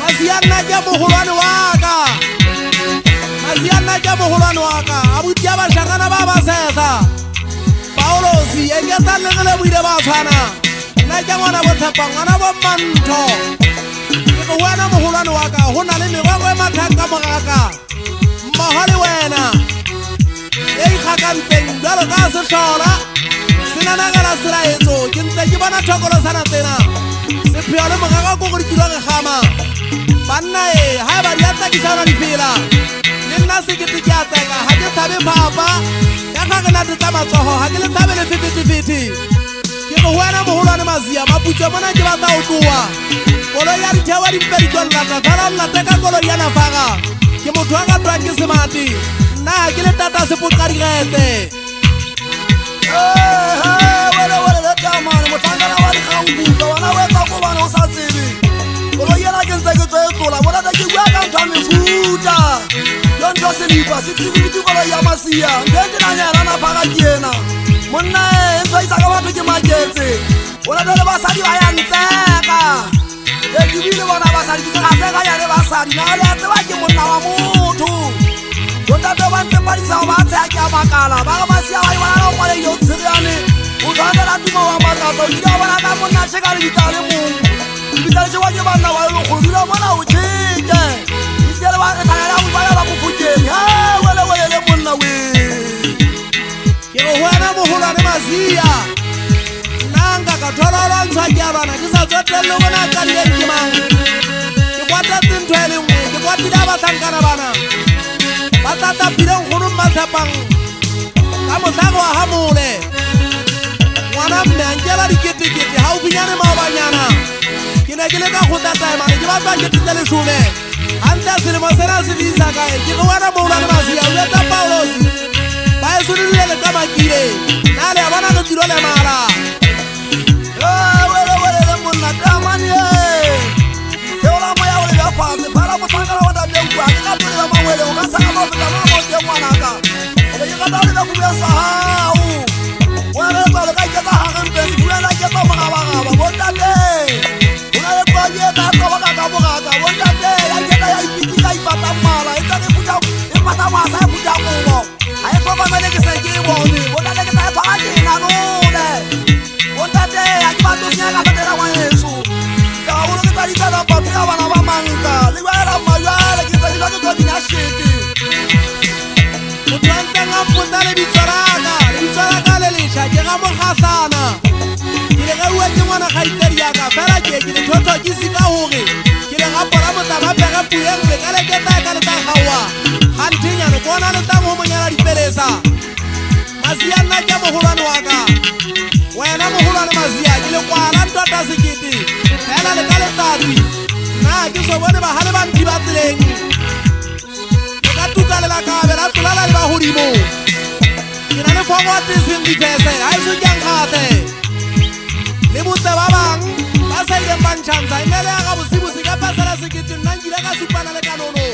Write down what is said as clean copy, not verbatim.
Masiana ke mogolwane wa ka, Masiana ke mogolwane wa ka. Abuti ya bashangana ba ba sesa Paulosi e ke tsa legele buile ba tshwana. Nna ke ngwana Botshepa ngwana bo Mantho. Ke go wena mogolwane wa ka, go na le megogo e mathang ka mogaka mmogo le wena e ikgakantseng jalo ka sehlola se nanagela selaetso. Ke ntse ke bona thokolosana tsena sepheo le mogaka ko go dikilwa ge gama banna e ha ba di a tsakisana difela le nna sekete ke a tseka ga ke tshabe phapa ya ga ke nate tsa matsogo ga ke le tshabe le fetetifete. Ke go wena mogolwane Masia maputso mona ke batla o tloa koloi ya dithewa dimpe di tswallata fela llate ka koloi ya nafaga ke motho a ka twang ke semati nna ke le tata sepoqadigetse. Wele le tamane motlhankana wa dikgangkuka wena o etsa ko bana o sa tsebe koloi ena ke ntse ke tso e tlola bolata ke bua ka ntho ya mefuta yo ntho selipa se tsebiditse koloi ya Masia ntho e ke nanyana nafaga ke ena monna e ntho isa ka batho ke maketse bolata le basadi ba ya ntseka e kebile bona basadi ke gatseka ya le basadi na le a tseba ke monna wa motho bontate ba ntse padisa ba tsaya ke a makala ba ga Masia ba ibona no kwale yo tsiriane o tshwanela tuma wa matlatsa o dira bona ka monna tsheka le bitale mong bitale tse wa ke banna wa lo go dira bona o tsheke bitale ba re thaya go ba ya go fukeng wele le monna we ke go wena mogolwane Masia nanga ka tholola ntshwa ke a bana ke sa tswetelle bona ka le ke mang ke kwatetse ntho e le nngwe ke kwatile ba tlankana bana ba tata pileng gono Mathepang ka motlhago wa gamole ngwana mme ankela diketekete ga o binyane maobanyana ke ne ke le ka go tataemane ke batswa ketete lesome gante selemo sena se diisa kae ke go wena mogolwane Masia o etsa Paulosi ba e sonodile le ka makile na le a bona ke tiro le mala wele le monna tamane ke ola moya o le ya fase phara motlhankana wa date ukwa ke ka tole ba mangwele o ka saka mo feta mo mo ke ngwanaka ke ka tole ka bua sa hao wena le tole ka ke tsa ha re ntse bua la ke tsa magabagaba bontate ona le kwa ke ta tloba ka bogaka bontate ya ke ta ya ipiti ka ipata mala e tsa ke puta e pata masa e puta go ha e tloba mele ke se ke bone bontate ke ta tshwara ke na nole bontate ya ke batlo sia ka tela wa Yesu ka go le ka ditala batho ya bana ba manka le ba ra mayala ke tsa ke tsa dina shete o tlantsa nga mpotsa le bitswaraka le lesha ke ga mogasana ke le ga ua ke ngwana gaitsedi yaka fela ke le thotho ke sika gore ke le gapola motsama pega puengwe ka leketsa ka le tsa gaoa ganthenyane ke ona le tang go monyana dipelesa Masia nna ke mogolwane wa ka wena mogolwane Masia ke le kwala ntwata sekete fela le ka letsatsi nna ke so bone bagale ba nthiba tseleng le ka tukalela kabe la tolala le bagodimo ke na le fogoteseng difese ga e sokeankgate le botse ba bang ba sa ileng ba ntšhantsa e nne le ya ga bosebose ka pasela sekete nna nkile ka supana le kanono